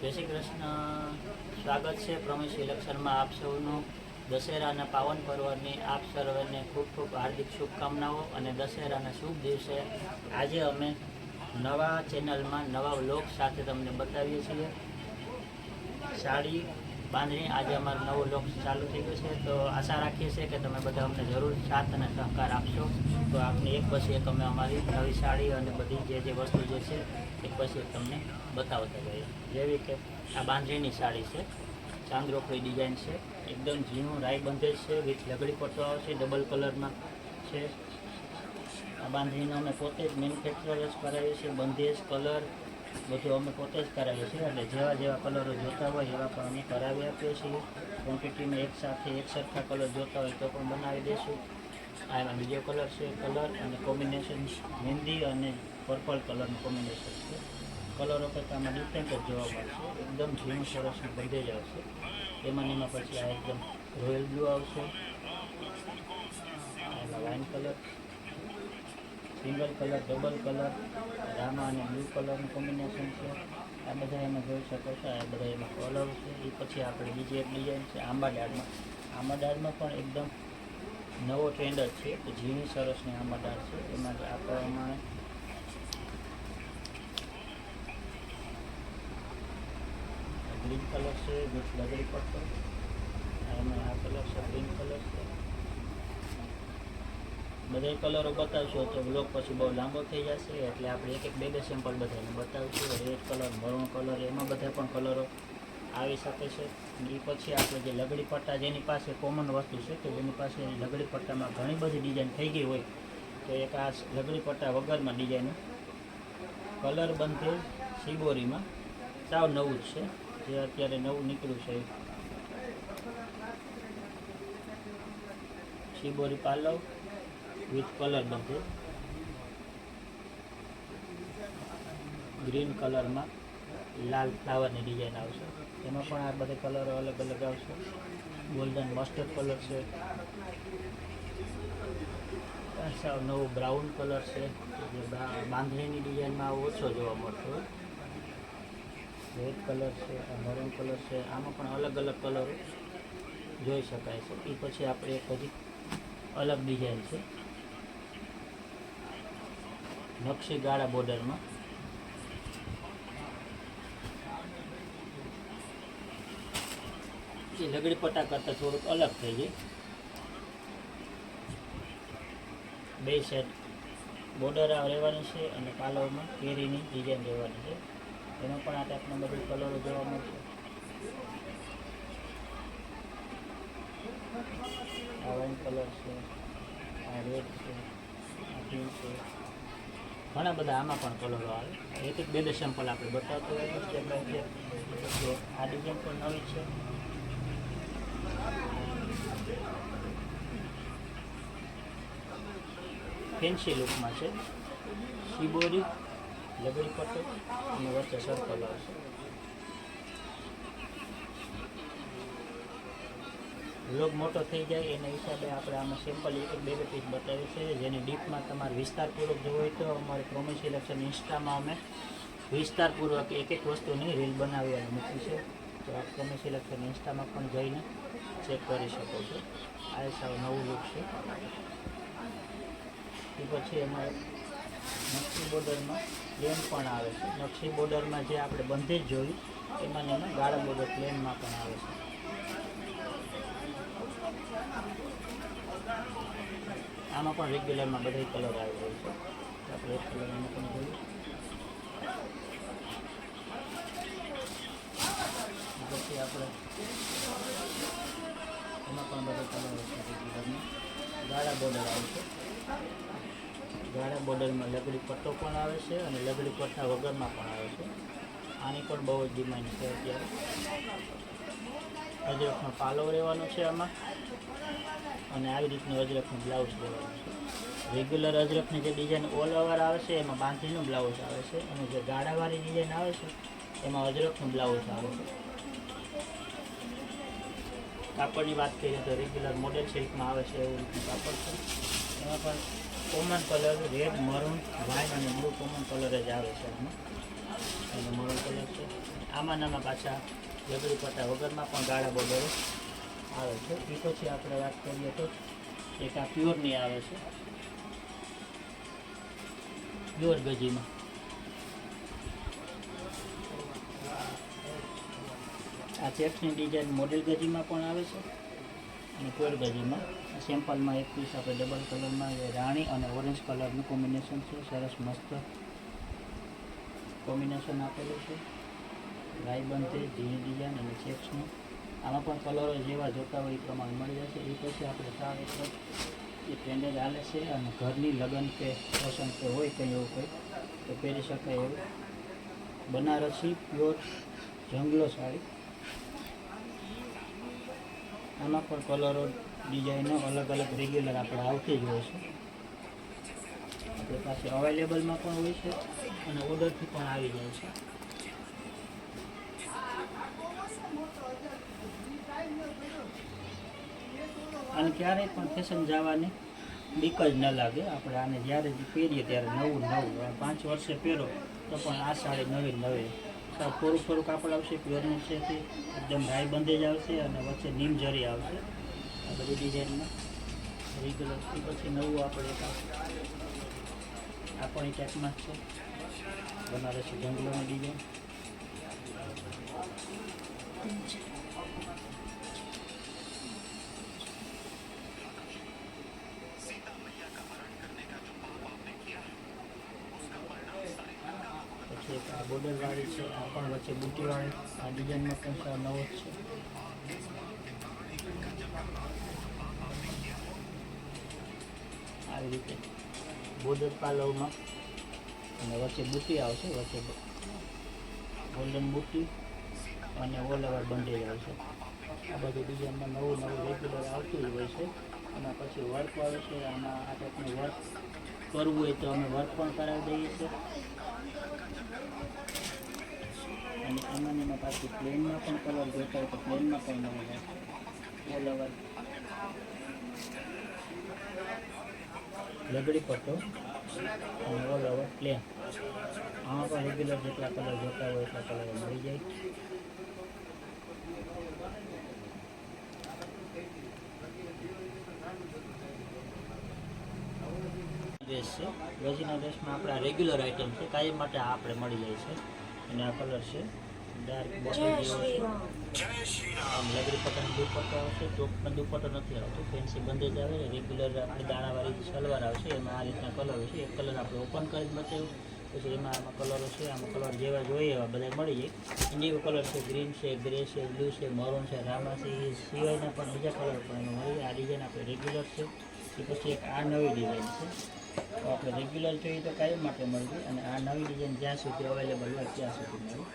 જય શ્રી કૃષ્ણ. સ્વાગત છે પ્રમેશ ઇલેક્શનમાં આપ સૌનું. દશેરાના પાવન પર્વની આપ સર્વેને ખૂબ ખૂબ હાર્દિક શુભકામનાઓ અને દશેરાના શુભ દિવસે આજે અમે નવા ચેનલમાં નવા વ્લોગ સાથે તમને બતાવીએ છીએ. સાડી બાંધણી આજે અમારો નવો વ્લોગ ચાલુ થઈ ગયો છે, તો આશા રાખીએ છીએ કે તમે બધા અમને જરૂર સાથ અને સહકાર આપશો. તો આપને એક પછી એક અમે અમારી નવી સાડી અને બધી જે વસ્તુ જે છે એક પછી એક તમને બતાવતા જઈએ. જેવી કે આ બાંધણીની સાડી છે, ચાંદરોકડી ડિઝાઇન છે, એકદમ ઝીણું રાઈ બંધેજ છે, વિથ લગડી પટ્ટો આવશે, ડબલ કલરમાં છે. આ બાંધણીનો અમે પોતે જ મેન્યુફેક્ચર જ કરાવીએ છીએ. બંધેજ કલર બધું અમે પોતે જ કરાવીએ છીએ, એટલે જેવા કલરો જોતા હોય એવા પણ અમે કરાવી આપીએ છીએ. ક્વોન્ટિટીમાં એક સાથે એક સરખા કલર જોતા હોય તો પણ બનાવી દઈશું. આ એમાં બીજો કલર છે, કલર અને કોમ્બિનેશન મહેંદી અને પર્પલ કલરનું કોમ્બિનેશન છે. કલરો કરતાં આમાં ડિફરન્ટ જ જોવા મળશે. એકદમ ઝીણું સરસનું બંધેજ આવશે. એમાં પછી આ એકદમ રોયલ બ્લુ આવશે, એમાં wine colour, single colour, double colour, Rama અને બ્લુ કલરનું કોમ્બિનેશન છે. આ બધા એમાં જોઈ શકો છો. આ બધા એમાં કલર છે. એ પછી આપણે બીજી એક ડિઝાઇન છે આંબા દાળમાં. આંબા દાળમાં પણ એકદમ નવો ટ્રેન્ડ જ છે, તો ઝીણી સરસની આંબા દાળ છે. એમાં આ પ્રમાણે ગ્રીન કલર છે વિથ લગડી પટ્ટો. એમાં આ કલર છે, પિંક કલર છે. બધા કલરો બતાવશો તો બ્લોગ પછી બહુ લાંબો થઈ જશે, એટલે આપણે એક બે સેમ્પલ બધાને બતાવશું. રેડ કલર, મરૂન કલર, એમાં બધા પણ કલરો આવી શકે છે. એ પછી આપણે જે લગડી પટ્ટા, જેની પાસે કોમન વસ્તુ છે કે જેની પાસે લગડી પટ્ટામાં ઘણી બધી ડિઝાઇન થઈ ગઈ હોય, તો એક આ લગડી પટ્ટા વગરમાં ડિઝાઇન કલર બંધેજ શિબોરીમાં સાવ નવું જ છે, જે અત્યારે નવું નીકળ્યું છે. શિબોરી પાલવ વિથ કલર બંધેજ, ગ્રીન કલરમાં લાલ ફ્લાવરની ડિઝાઇન આવશે. એમાં પણ આ બધા કલરો અલગ અલગ આવશે. ગોલ્ડન મસ્ટર્ડ કલર છે, સાવ નવું બ્રાઉન કલર છે, જે બાંધણીની ડિઝાઇનમાં ઓછો જોવા મળતો હોય. રેડ કલર છે, આ મરૂન કલર છે. આમાં પણ અલગ અલગ કલરો જોઈ શકાય છે. એ પછી આપણે એક હજી અલગ ડિઝાઇન છે, નકશી ગાળા બોર્ડરમાં. એ લગડી પટ્ટા કરતાં થોડુંક અલગ થઈ જાય. બે સાઈડ બોર્ડર રહેવાની છે અને પાલવમાં કેરીની ડિઝાઇન રહેવાની છે. એમાં પણ આ ટાઈપના બધા કલરો જોવા મળશે. આ વાઇન કલર છે, આ રેડ છે, આ પિંક છે. ઘણા બધા આમાં પણ કલરો આવે. એક બે સેમ્પલ આપણે બતાવતો હોય સ્ટેપ બાય સ્ટેપ. આ ડિઝાઇન પણ નવી છે. ફેન્સી લુકમાં છે. શિબોરી, લગડી પટ્ટો અને વચ્ચે સર્કલ આવશે. વ્લોગ મોટો થઈ જાય એના હિસાબે આપણે આમાં સિમ્પલ એક બે પીસ બતાવીએ છીએ. જેની ડીપમાં તમારે વિસ્તારપૂર્વક જોવું હોય તો અમારે પ્રમેશ ઇલેક્શન ઇન્સ્ટામાં અમે વિસ્તારપૂર્વક એક વસ્તુની રીલ બનાવી અને મૂકી છે, તો આપ પ્રમેશ ઇલેક્શન ઇન્સ્ટામાં પણ જઈને ચેક કરી શકો છો. આ સાવ નવું લુક છે. એ પછી એમાં નકશી બોર્ડરમાં પ્લેન પણ આવે છે. નકશી બોર્ડરમાં જે આપણે બંધેજ જોયું એમાં ગાળા બોર્ડર પ્લેનમાં પણ આવે છે. આમાં પણ રેગ્યુલરમાં બધા કલર આવી રહ્યો છે. આપણે એક કલર એમાં પણ જોઈએ. પછી આપણે એમાં પણ બધા કલર છે. રેગ્યુલરમાં ગાળા બોર્ડર આવશે. ગાળા બોર્ડરમાં લગડી પટ્ટો પણ આવે છે અને લગડી પટ્ટા વગરમાં પણ આવે છે. આની પણ બહુ જ ડિમાન્ડ છે અત્યારે. અજરખનો પાલવ રહેવાનો છે આમાં, અને આવી રીતનું અજરખનું બ્લાઉઝ રહેવાનું છે. રેગ્યુલર અજરખની જે ડિઝાઇન ઓલ ઓવર આવે છે એમાં બાંધણીનું બ્લાઉઝ આવે છે, અને જે ગાળાવાળી ડિઝાઇન આવે છે એમાં અજરખનું બ્લાઉઝ આવે છે. કાપડની વાત કરીએ તો રેગ્યુલર મોડેલ સિલ્કમાં આવે છે એવું રીતનું કાપડ છે. એમાં પણ common colour red, maroon, wine અને બ્લુ કોમન કલર જ આવે છે આમાં. અને મરૂન કલર છે. આમાં પાછા લગડી પટ્ટા વગરમાં પણ ગાળા બોર્ડરો આવે છે. એ પછી આપણે વાત કરીએ તો એક આ પ્યોરની આવે છે, પ્યોર ગજીમાં. આ ચેક્સની ડિઝાઇન મોડેલ ગજીમાં પણ આવે છે અને પ્યોર ગજીમાં. સેમ્પલમાં એક પીસ આપણે ડબલ કલરમાં રાણી અને ઓરેન્જ કલરનું કોમ્બિનેશન છે. સરસ મસ્ત કોમ્બિનેશન આપેલું છે. રાઈબંધ છે, ઝીણી ડિઝાઇન અને ચેક્સનું. આમાં પણ કલરો જેવા જોતા હોય એ પ્રમાણે મળી જશે. એ પછી આપણે સાવ એટલે એ ટ્રેન્ડેડ હાલે છે અને ઘરની લગ્ન કે પ્રસંગ કે હોય કંઈ એવું કંઈ તો પહેરી શકાય એવું બનારસી પ્યોર જંગલો સાડી. આમાં પણ કલરો ડિઝાઇનો અલગ અલગ રેગ્યુલર આપણે આવતી જ હોય છે. આપણી પાસે અવેલેબલમાં પણ હોય છે અને ઓર્ડરથી પણ આવી જાય છે. અને ક્યારેય પણ ફેશન જવાની બીક જ ન લાગે. આપણે આને જ્યારે પહેરીએ ત્યારે નવું 5 વર્ષે પહેરો તો પણ આ સાડી નવી થોડું કાપડ આવશે. પ્યોરનું છે તે એકદમ રાઈ બંધે જ આવશે અને વચ્ચે નીમ જરી આવશે આ બધી ડિઝાઇનમાં રેગ્યુલર. પછી નવું આપણે આ પણ ટાઈપમાં છે બનારસી જંગલોની ડિઝાઇન. પછી એક આ બોર્ડરવાળી છે, આ પણ વચ્ચે બુટીવાળી. આ ડિઝાઇનમાં પણ સારો નવો જ છે. આવી રીતે બોર્ડર પાલવમાં અને વચ્ચે બુટી આવશે, વચ્ચે ગોલ્ડન બુટી અને ઓલ ઓવર બંડેજ આવશે. આ બધી ડિઝાઇનમાં નવું રેગ્યુલર આવતું જ હોય છે. અને પછી વર્કવાળું છે. આમાં આ ટાઈપનું વર્ક કરવું હોય તો અમે વર્ક પણ કરાવી દઈએ છીએ. અને એમાં પાછું પ્લેનમાં પણ કલર જોતા હોય તો પ્લેનમાં પણ મળી જાય. ઓલ ઓવર લગડી પટ્ટો અને ઓલ ઓવર પ્લેન. આમાં પણ રેગ્યુલર જેટલા કલર જોતા હોય એટલા કલર મળી જાય. ડ્રેસ છે ગજીના ડ્રેસમાં આપણા રેગ્યુલર આઇટમ છે, કાયમ માટે આ આપણે મળી જાય છે. અને આ કલર છે ડાર્ક બોટલ જેવો છે. આમ લગડી પટ્ટાનો દુપટ્ટો આવશે. ચોકનો દુપટ્ટો નથી આવતો, ફેન્સી બંધે જ આવે. રેગ્યુલર આપણી દાણાવાળી સલવાર આવશે. એમાં આ રીતના કલર છે. એક કલર આપણે ઓપન કરી બતાવ્યું. પછી એમાં આમાં કલરો છે. આમાં કલર જેવા જોઈએ એવા બધા મળી જાય. ઇન્ડિગો કલર છે, ગ્રીન છે, ગ્રે છે, બ્લુ છે, મરૂન છે, રામા છે. એ સિવાયના પણ બીજા કલર પણ એમાં મળી જાય. આ ડિઝાઇન આપણે રેગ્યુલર છે. એ પછી એક આ નવી ડિઝાઇન છે. તો આપણે રેગ્યુલર જોઈએ તો કાયમ માટે મળી જાય. અને આ નવી ડિઝાઇન જ્યાં સુધી અવેલેબલ હોય ત્યાં સુધી મળી.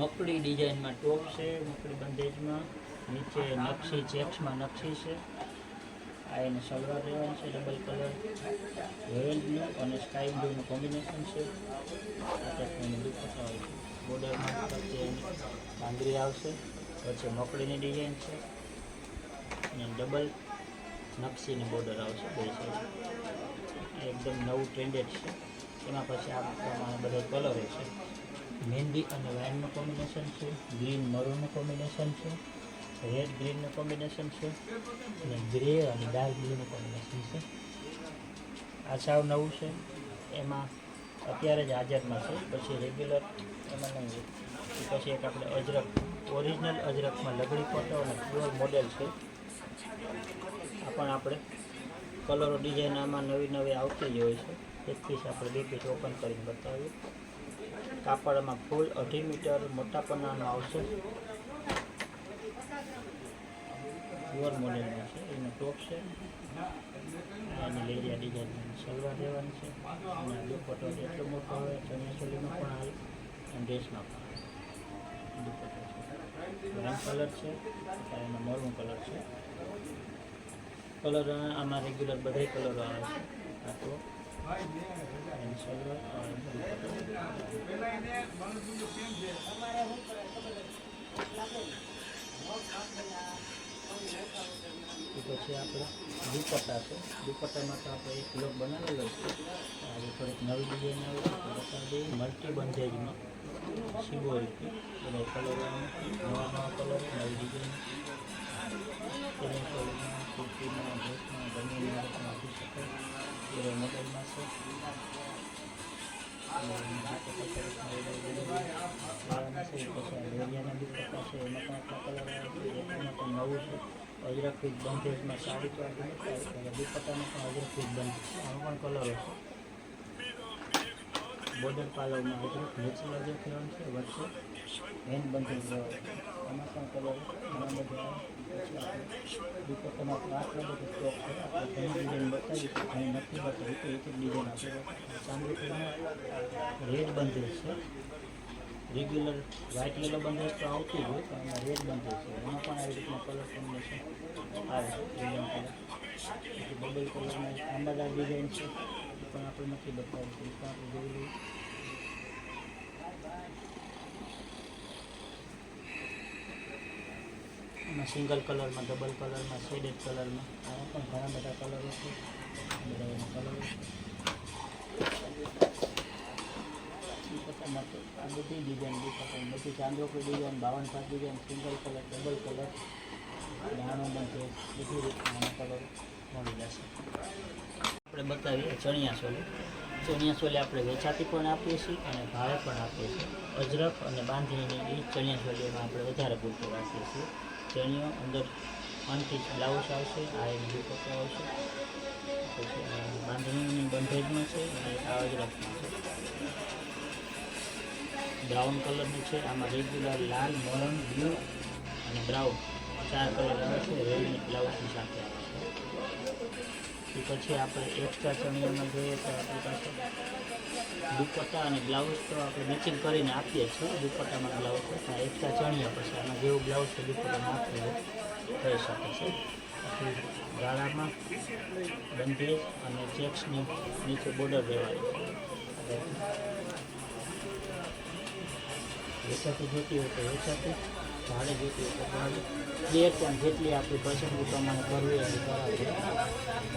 મકડી ડિઝાઇનમાં ટોપ છે, મકડી બંધેજમાં. નીચે નકશી ચેક્સમાં નકશી છે. આ એને સલવાર રહેવાનું છે, ડબલ કલર રોયલ બ્લુ અને સ્કાય બ્લુનું કોમ્બિનેશન છે. આ ટાઈપનું દુપટ્ટો આવશે. બોર્ડરમાં વચ્ચે એની બાંદરી આવશે, વચ્ચે મકડીની ડિઝાઇન છે અને ડબલ નકશીની બોર્ડર આવશે બે સાઈડ. એકદમ નવું ટ્રેન્ડેડ છે. એમાં પછી આ પ્રમાણે બધા કલરો છે. મહેંદી અને વાઇનનું કોમ્બિનેશન છે, ગ્રીન મરૂનનું કોમ્બિનેશન છે, રેડ ગ્રીનનું કોમ્બિનેશન છે અને ગ્રે અને ડાર્ક બ્લુનું કોમ્બિનેશન છે. આ સાવ નવું છે. એમાં અત્યારે જ હાજરમાં છે. પછી રેગ્યુલર એમાં નહીં. પછી એક આપણે અજરક ઓરિજિનલ અજરકમાં લગડી પટ્ટો અને પ્યોર મોડેલ છે. આ પણ આપણે કલરો ડિઝાઇન આમાં નવી આવતી જ હોય છે. એક પીસ આપણે બે પીસ ઓપન કરીને બતાવીએ. કાપડમાં ફૂલ 2.5 મીટર મોટા પન્નાનું આવશે. પ્યોર મોડેલમાં છે. એનો ટોપ છે. એની લેરિયા ડિઝાઇન સલવાર રહેવાની છે. અને દુપટ્ટો એટલો મોટો આવે ચણિયાચોલીમાં પણ આવે અને ડ્રેસમાં પણ દુપટ્ટો છે. વાઇન કલર છે અને એમાં મરૂન કલર છે. કલર આમાં રેગ્યુલર બધા કલરો આવે છે. આ તો સલવાર એ પછી આપણે દુપટ્ટા છે. દુપટ્ટામાં તો આપણે એક બ્લોક બનાવેલો છે. આજે થોડીક નવી ડિઝાઇન આવે છે તો બતાવી દઈએ. મલ્ટી બંધેજમાં સિમ્બોલિકથી બધા કલરો નવા નવા કલર નવી ડિઝાઇન કુર્તીમાં ડ્રેસમાં ગમે એમાં આપી શકાય એવા મોડલમાં છે. લેરિયાના દુપટ્ટા છે એમાં પણ આટલા કલર આવે છે. એમાં પણ નવું છે. અજરક બંધેજમાં સાડી તો આપી નથી દુપટ્ટામાં પણ અજરક બંધેજ આમાં પણ કલરો છે. બોર્ડર પાલવમાં અજરક નેચરલ અજરક લેવાનું છે. વચ્ચે હેન્ડ બંધેજ એમાં પણ કલર ઘણા બધા આવે. દુપટ્ટામાં પણ આટલા બધા સ્ટોક છે. આપણે ઘણી ડિઝાઇન બતાવી છે, ઘણી નથી બતાવી તો એક ડિઝાઇન આપણે ચાંદીપુરમાં રેડ બંધેજ છે. રેગ્યુલર વ્હાઇટ લેલો બંધેજ તો આવતી જ હોય પણ એમાં રેડ બંધેજ છે. એમાં પણ આવી રીતના કલર કોમ્બિનેશન આવે છે. ગ્રીન કલર પછી ડબલ કલરમાં આંબાદાર ડિઝાઇન છે એ પણ આપણે નથી બતાવી તો એ પણ આપણે જોઈ લઈએ. એમાં સિંગલ કલરમાં ડબલ કલરમાં શેડેડ કલરમાં આમાં પણ ઘણા બધા કલરો છે. બધા એના કલરો છે. દુપટ્ટામાં તો આ બધી ડિઝાઇન દુપટ્ટા બધી ચાંદોકડી design 52 design single colour double colour નાનો બંધ બધી રીતના આના કલર મળી જશે. આપણે બતાવીએ ચણિયા ચોલી આપણે વેચાતી પણ આપીએ છીએ અને ભાવે પણ આપીએ છીએ. અજરક અને બાંધણીની એ ચણિયા ચોલીમાં આપણે વધારે પૂરતું રાખીએ છીએ. ચણિયો અંદર અનટીચ બ્લાઉઝ આવશે. આ એક દુપટ્ટો આવશે. પછી બાંધણીની બંધેજમાં છે અને આ અજરકમાં છે. બ્રાઉન કલરની છે. આમાં રેગ્યુલર લાલ મરણ બ્લુ અને બ્રાઉન 4 કલર આવે છે. રેડીમેડ બ્લાઉઝની સાથે આવે છે. એ પછી આપણે એક્સ્ટ્રા ચણિયામાં જોઈએ તો આપણી પાસે દુપટ્ટા અને બ્લાઉઝ તો આપણે મેચિંગ કરીને આપીએ છીએ. દુપટ્ટામાં બ્લાઉઝ પણ એક્સ્ટ્રા ચણિયા પછી આમાં જેવું બ્લાઉઝ છે દુપટ્ટામાં આપેલું થઈ શકે છે. પછી ગાળામાં બંધેજ અને ચેક્સની નીચે બોર્ડર રહેવાની છે. વેચાતી જોતી હોય તો વેચાતી, ભાડે જોતી હોય તો ભાડે. ફ્લેર પણ જેટલી આપણી પસંદગી પ્રમાણે કરવી એટલી કરાવી.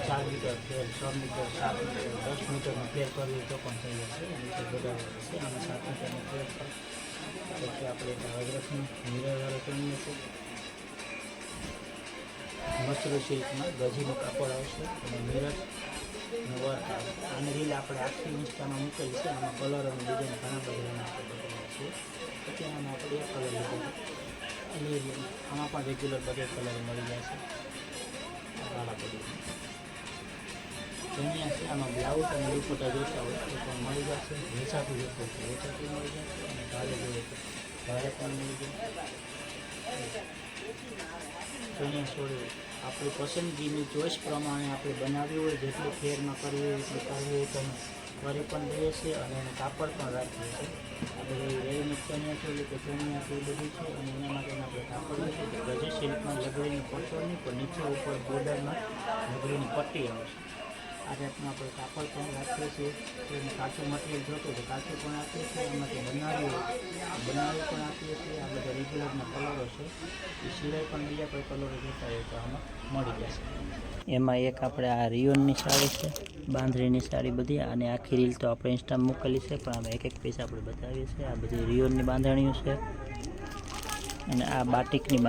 4 મીટર ફ્લેર, 6 મીટર, 7 મીટર, 10 મીટરનો ફ્લેર કરવી તો પણ થઈ જશે. નીચે બધા છે આમાં 7 મીટરનો ફ્લેર છે. પછી આપણે અજરકની મિરરવાળો ચણિયો છે. મસરૂ સિલ્કમાં ગજીનું કાપડ આવશે અને મિરર વર્ક આવશે. આની રીલ આપણે આખી ઇન્સ્ટામાં મૂકેલી છે. આમાં કલર અને ડિઝાઇન ઘણા બધા એના આપણે બતાવ્યા છીએ. પછી આમાં આપણે એક કલર લીધો લેરિયન. આમાં પણ રેગ્યુલર બધે કલર મળી જશે. કાળા બધી ચણિયા છે. આમાં બ્લાઉઝ અને દુપટ્ટા જોતા હોય તો પણ મળી જશે. વેચાતું જોતું હોય વેચાતું મળી જશે અને ભાડે જોઈએ તો ભાડે પણ મળી જશે. ચણિયા ચોળી આપણી પસંદગીની ચોઈસ પ્રમાણે આપણે બનાવવી હોય જેટલું ફેરમાં કરવી હોય એટલું કરવી હોય તો અમે કરી પણ દઈએ છીએ અને એનું કાપડ પણ રાખીએ છીએ. આ બધી રેડીમેડ ચણિયા ચોળી કે ચણિયા એ બધી છે અને એના માટે આપણે કાપડ લઈશું તો ગજે સિલ્કમાં લગડીની પટ્ટો નહીં પણ નીચે ઉપર બોર્ડરમાં લગડીની પટ્ટી આવશે. આ રીતનું આપણે કાપડ પણ રાખીએ છીએ. તો એને કાચું મટીરિયલ જોતું તો કાચું પણ આપીએ છીએ. એમાંથી બનાવી પણ આપીએ છીએ. આ બધા રેગ્યુલરના કલરો છે. એ સિવાય પણ બીજા કોઈ કલરો જોતા હોય તો આમાં મળી જશે. એમાં એક આપણે આ રિયોનની સાડી છે. બાંધણીની સાડી બધી અને આખી રીલ તો આપણે ઇન્સ્ટામાં મૂકેલી છે પણ આમાં એક પીસ આપણે બતાવીએ છીએ. આ બધી રિયોનની બાંધણીઓ છે અને આ બાટિકની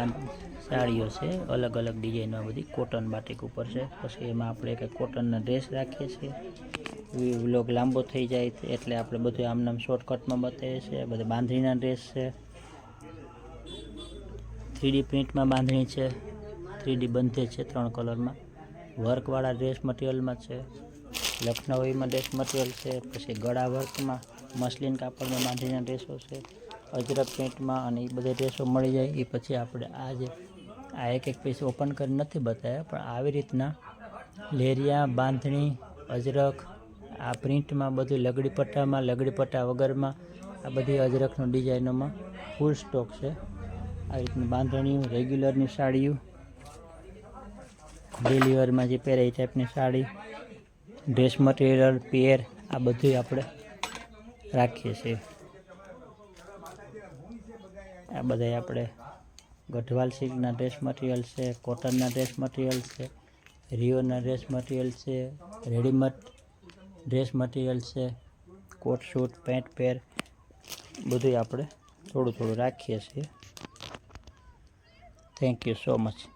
સાડીઓ છે. અલગ અલગ ડિઝાઇનમાં બધી કોટન બાટિક ઉપર છે. પછી એમાં આપણે એક કોટનના ડ્રેસ રાખીએ છીએ. વ્લોગ લાંબો થઈ જાય એટલે આપણે બધું આમનામ શોર્ટકટમાં બતાવીએ છીએ. બધા બાંધણીના ડ્રેસ છે. 3D પ્રિન્ટમાં બાંધણી છે. 3D બંધેજ છે 3 કલરમાં. વર્કવાળા ડ્રેસ મટીરિયલમાં છે. લખનવીમાં ડ્રેસ મટીરિયલ છે. પછી ગળા વર્કમાં મસલિન કાપડમાં બાંધણીના ડ્રેસો છે. અજરક પ્રિન્ટમાં અને એ બધા ડ્રેસો મળી જાય. એ પછી આપણે આ એક પીસ ઓપન કરી નથી બતાવ્યા પણ આવી રીતના લેરિયા બાંધણી અજરક આ પ્રિન્ટમાં બધું લગડી પટ્ટા વગરમાં આ બધી અજરકનો ડિઝાઇનોમાં ફૂલ સ્ટોક છે. આ રીતની બાંધણીઓ રેગ્યુલરની સાડીઓ ડેલી વેરમાં જે પહેરે એ ટાઈપની સાડી ડ્રેસ મટીરિયલ પેર આ બધું આપણે રાખીએ છીએ. આ બધા આપણે ગઢવાલ સિલ્કના ડ્રેસ મટીરિયલ છે, કોટનના ડ્રેસ મટીરિયલ છે, રિયોના ડ્રેસ મટીરિયલ છે, રેડીમેડ ડ્રેસ મટીરિયલ છે, કોટ શૂટ, પેન્ટ પેર બધું આપણે થોડું થોડું રાખીએ છીએ. Thank you so much.